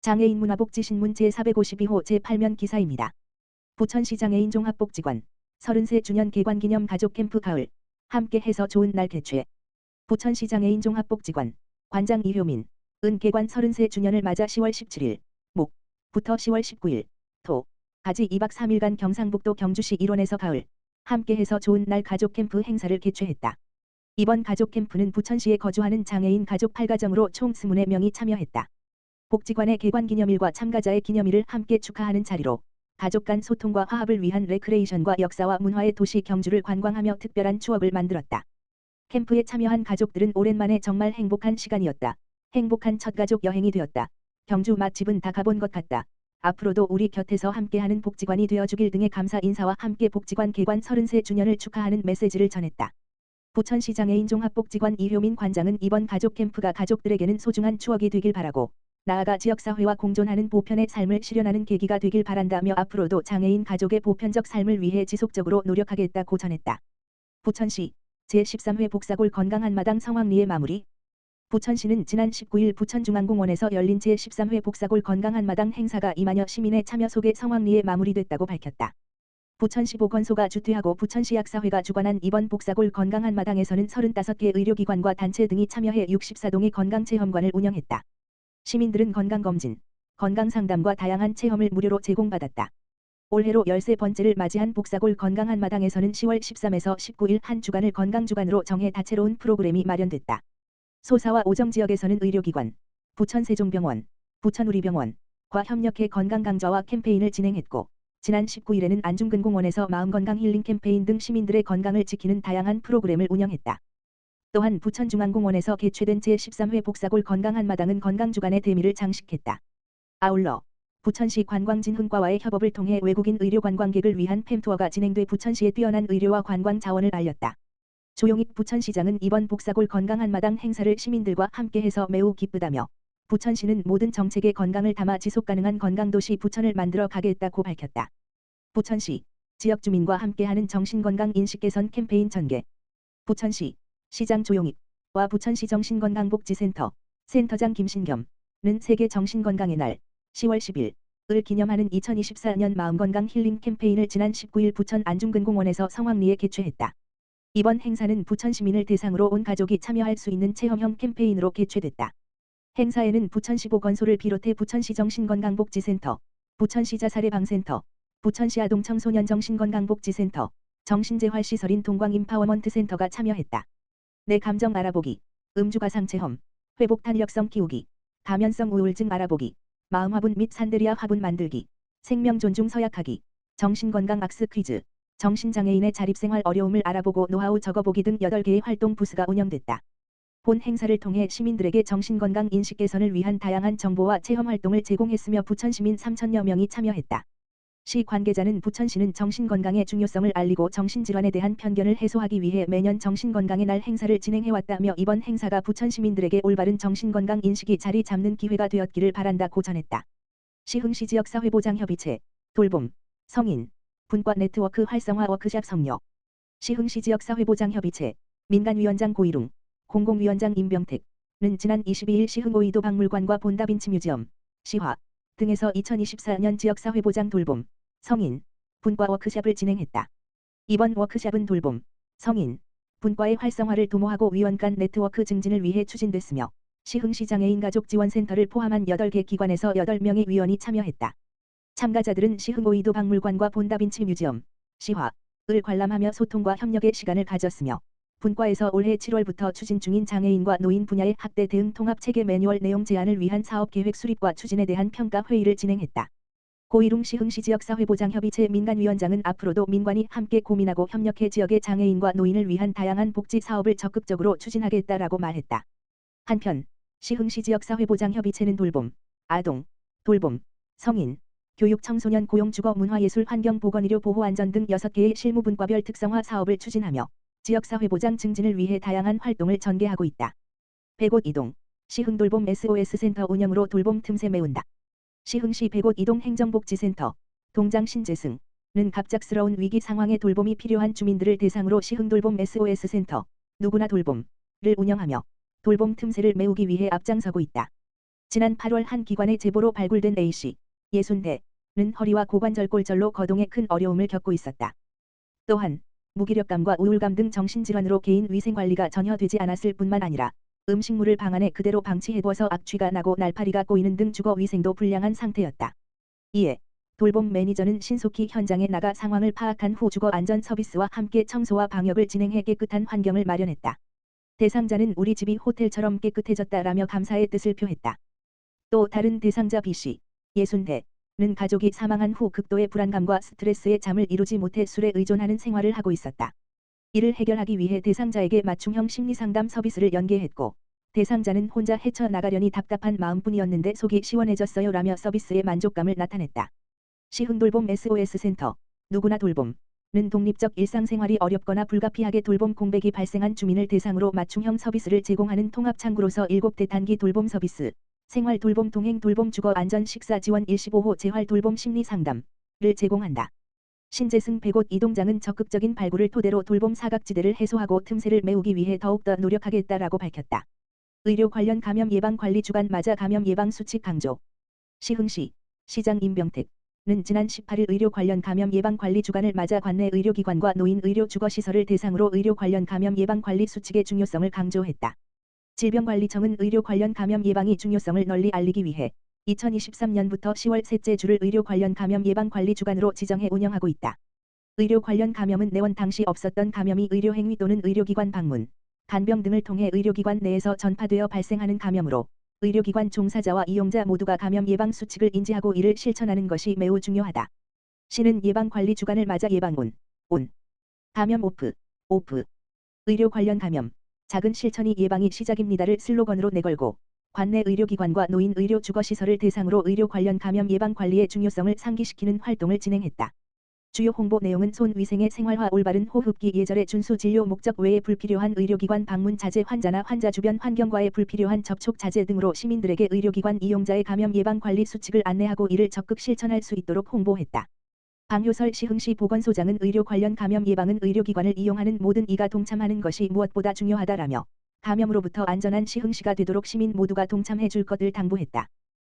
장애인 문화복지신문 제452호 제8면 기사입니다. 부천시 장애인 종합복지관 33주년 개관기념 가족캠프 가을 함께해서 좋은 날 개최. 부천시 장애인 종합복지관 관장 이효민 은 개관 33주년을 맞아 10월 17일 목부터 10월 19일 토까지 2박 3일간 경상북도 경주시 일원에서 가을 함께해서 좋은 날 가족캠프 행사를 개최했다. 이번 가족캠프는 부천시에 거주하는 장애인 가족 8가정으로 총 20명이 참여했다. 복지관의 개관기념일과 참가자의 기념일을 함께 축하하는 자리로 가족 간 소통과 화합을 위한 레크레이션과 역사와 문화의 도시 경주를 관광하며 특별한 추억을 만들었다. 캠프에 참여한 가족들은 오랜만에 정말 행복한 시간이었다. 행복한 첫 가족 여행이 되었다. 경주 맛집은 다 가본 것 같다. 앞으로도 우리 곁에서 함께하는 복지관이 되어주길 등의 감사 인사와 함께 복지관 개관 33주년을 축하하는 메시지를 전했다. 부천시 장애인 종합복지관 이효민 관장은 이번 가족 캠프가 가족들에게는 소중한 추억이 되길 바라고 나아가 지역사회와 공존하는 보편의 삶을 실현하는 계기가 되길 바란다며 앞으로도 장애인 가족의 보편적 삶을 위해 지속적으로 노력하겠다고 전했다. 부천시 제13회 복사골 건강 한마당 성황리에 마무리. 부천시는 지난 19일 부천중앙공원에서 열린 제13회 복사골 건강 한마당 행사가 2만여 시민의 참여 속에 성황리에 마무리됐다고 밝혔다. 부천시 보건소가 주최하고 부천시 약사회가 주관한 이번 복사골 건강 한마당에서는 35개 의료기관과 단체 등이 참여해 64동의 건강체험관을 운영했다. 시민들은 건강검진, 건강상담과 다양한 체험을 무료로 제공받았다. 올해로 13번째를 맞이한 복사골 건강 한마당에서는 10월 13에서 19일 한 주간을 건강주간으로 정해 다채로운 프로그램이 마련됐다. 소사와 오정지역에서는 의료기관, 부천세종병원, 부천우리병원과 협력해 건강강좌와 캠페인을 진행했고 지난 19일에는 안중근공원에서 마음건강 힐링 캠페인 등 시민들의 건강을 지키는 다양한 프로그램을 운영했다. 또한 부천중앙공원에서 개최된 제13회 복사골 건강 한마당은 건강주간의 대미를 장식했다. 아울러 부천시 관광진흥과와의 협업을 통해 외국인 의료 관광객을 위한 팸투어가 진행돼 부천시의 뛰어난 의료와 관광 자원을 알렸다. 조용익 부천시장은 이번 복사골 건강 한마당 행사를 시민들과 함께해서 매우 기쁘다며 부천시는 모든 정책에 건강을 담아 지속가능한 건강도시 부천을 만들어 가겠다고 밝혔다. 부천시 지역 주민과 함께하는 정신건강 인식 개선 캠페인 전개. 부천시 시장 조용익과 부천시 정신건강복지센터 센터장 김신겸은 세계 정신건강의 날 10월 10일을 기념하는 2024년 마음건강 힐링 캠페인을 지난 19일 부천 안중근공원에서 성황리에 개최했다. 이번 행사는 부천 시민을 대상으로 온 가족이 참여할 수 있는 체험형 캠페인으로 개최됐다. 행사에는 부천시 보건소를 비롯해 부천시 정신건강복지센터, 부천시 자살예방센터, 부천시 아동청소년 정신건강복지센터, 정신재활시설인 동광임파워먼트센터가 참여했다. 내 감정 알아보기, 음주가상체험, 회복탄력성 키우기, 가면성 우울증 알아보기, 마음화분 및 산데리아 화분 만들기, 생명존중 서약하기, 정신건강 악스 퀴즈, 정신장애인의 자립생활 어려움을 알아보고 노하우 적어보기 등 8개의 활동 부스가 운영됐다. 본 행사를 통해 시민들에게 정신건강 인식 개선을 위한 다양한 정보와 체험 활동을 제공했으며 부천 시민 3,000여 명이 참여했다. 시 관계자는 부천시는 정신건강의 중요성을 알리고 정신질환에 대한 편견을 해소하기 위해 매년 정신건강의 날 행사를 진행해왔다며 이번 행사가 부천 시민들에게 올바른 정신건강 인식이 자리 잡는 기회가 되었기를 바란다고 전했다. 시흥시 지역사회보장협의체 돌봄 성인 분과 네트워크 활성화 워크샵 성료. 시흥시 지역사회보장협의체 민간위원장 고일웅 공공위원장 임병택은 지난 22일 시흥 오이도 박물관과 본다빈치 뮤지엄 시화 등에서 2024년 지역사회보장 돌봄, 성인, 분과 워크샵을 진행했다. 이번 워크샵은 돌봄, 성인, 분과의 활성화를 도모하고 위원 간 네트워크 증진을 위해 추진됐으며 시흥시 장애인 가족지원센터를 포함한 8개 기관에서 8명의 위원이 참여했다. 참가자들은 시흥 오이도 박물관과 본다빈치 뮤지엄, 시화을 관람하며 소통과 협력의 시간을 가졌으며 분과에서 올해 7월부터 추진 중인 장애인과 노인 분야의 학대 대응 통합체계 매뉴얼 내용 제안을 위한 사업계획 수립과 추진에 대한 평가 회의를 진행했다. 고일웅 시흥시 지역사회보장협의체 민간위원장은 앞으로도 민관이 함께 고민하고 협력해 지역의 장애인과 노인을 위한 다양한 복지 사업을 적극적으로 추진하겠다라고 말했다. 한편 시흥시 지역사회보장협의체는 돌봄, 아동, 돌봄, 성인, 교육 청소년 고용 주거 문화예술 환경 보건의료 보호안전 등 6개의 실무분과별 특성화 사업을 추진하며 지역사회보장 증진을 위해 다양한 활동을 전개하고 있다. 100곳 이동, 시흥돌봄 SOS센터 운영으로 돌봄 틈새 메운다. 시흥시 100곳 이동 행정복지센터, 동장 신재승은 갑작스러운 위기 상황에 돌봄이 필요한 주민들을 대상으로 시흥돌봄 SOS센터, 누구나 돌봄을 운영하며 돌봄 틈새를 메우기 위해 앞장서고 있다. 지난 8월 한 기관의 제보로 발굴된 A씨 60대는 허리와 고관절골절로 거동에 큰 어려움을 겪고 있었다. 또한 무기력감과 우울감 등 정신질환으로 개인 위생관리가 전혀 되지 않았을 뿐만 아니라 음식물을 방 안에 그대로 방치해두어서 악취가 나고 날파리가 꼬이는 등 주거 위생도 불량한 상태였다. 이에 돌봄 매니저는 신속히 현장에 나가 상황을 파악한 후 주거 안전 서비스와 함께 청소와 방역을 진행해 깨끗한 환경을 마련했다. 대상자는 우리 집이 호텔처럼 깨끗해졌다라며 감사의 뜻을 표했다. 또 다른 대상자 B씨 60대는 가족이 사망한 후 극도의 불안감과 스트레스에 잠을 이루지 못해 술에 의존하는 생활을 하고 있었다. 이를 해결하기 위해 대상자에게 맞춤형 심리상담 서비스를 연계했고 대상자는 혼자 헤쳐나가려니 답답한 마음뿐이었는데 속이 시원해졌어요 라며 서비스의 만족감을 나타냈다. 시흥돌봄 SOS센터 누구나 돌봄은 독립적 일상생활이 어렵거나 불가피하게 돌봄 공백이 발생한 주민을 대상으로 맞춤형 서비스를 제공하는 통합창구로서 7대 단기 돌봄 서비스, 생활 돌봄 동행 돌봄 주거 안전 식사 지원 15호 재활 돌봄 심리 상담을 제공한다. 신재승 백옷 이동장은 적극적인 발굴을 토대로 돌봄 사각지대를 해소하고 틈새를 메우기 위해 더욱더 노력하겠다라고 밝혔다. 의료 관련 감염 예방 관리 주간 맞아 감염 예방 수칙 강조. 시흥시 시장 임병택은 지난 18일 의료 관련 감염 예방 관리 주간을 맞아 관내 의료기관과 노인 의료 주거 시설을 대상으로 의료 관련 감염 예방 관리 수칙의 중요성을 강조했다. 질병관리청은 의료 관련 감염 예방의 중요성을 널리 알리기 위해 2023년부터 10월 셋째 주를 의료 관련 감염 예방 관리 주간으로 지정해 운영하고 있다. 의료 관련 감염은 내원 당시 없었던 감염이 의료행위 또는 의료기관 방문, 간병 등을 통해 의료기관 내에서 전파되어 발생하는 감염으로 의료기관 종사자와 이용자 모두가 감염 예방 수칙을 인지하고 이를 실천하는 것이 매우 중요하다. 시는 예방관리 주간을 맞아 예방 온, 감염 오프, 의료 관련 감염, 작은 실천이 예방이 시작입니다를 슬로건으로 내걸고 관내 의료기관과 노인 의료 주거시설을 대상으로 의료 관련 감염 예방 관리의 중요성을 상기시키는 활동을 진행했다. 주요 홍보 내용은 손 위생의 생활화 올바른 호흡기 예절의 준수 진료 목적 외에 불필요한 의료기관 방문 자제 환자나 환자 주변 환경과의 불필요한 접촉 자제 등으로 시민들에게 의료기관 이용자의 감염 예방 관리 수칙을 안내하고 이를 적극 실천할 수 있도록 홍보했다. 방효설 시흥시 보건소장은 의료 관련 감염 예방은 의료기관을 이용하는 모든 이가 동참하는 것이 무엇보다 중요하다라며 감염으로부터 안전한 시흥시가 되도록 시민 모두가 동참해 줄 것을 당부했다.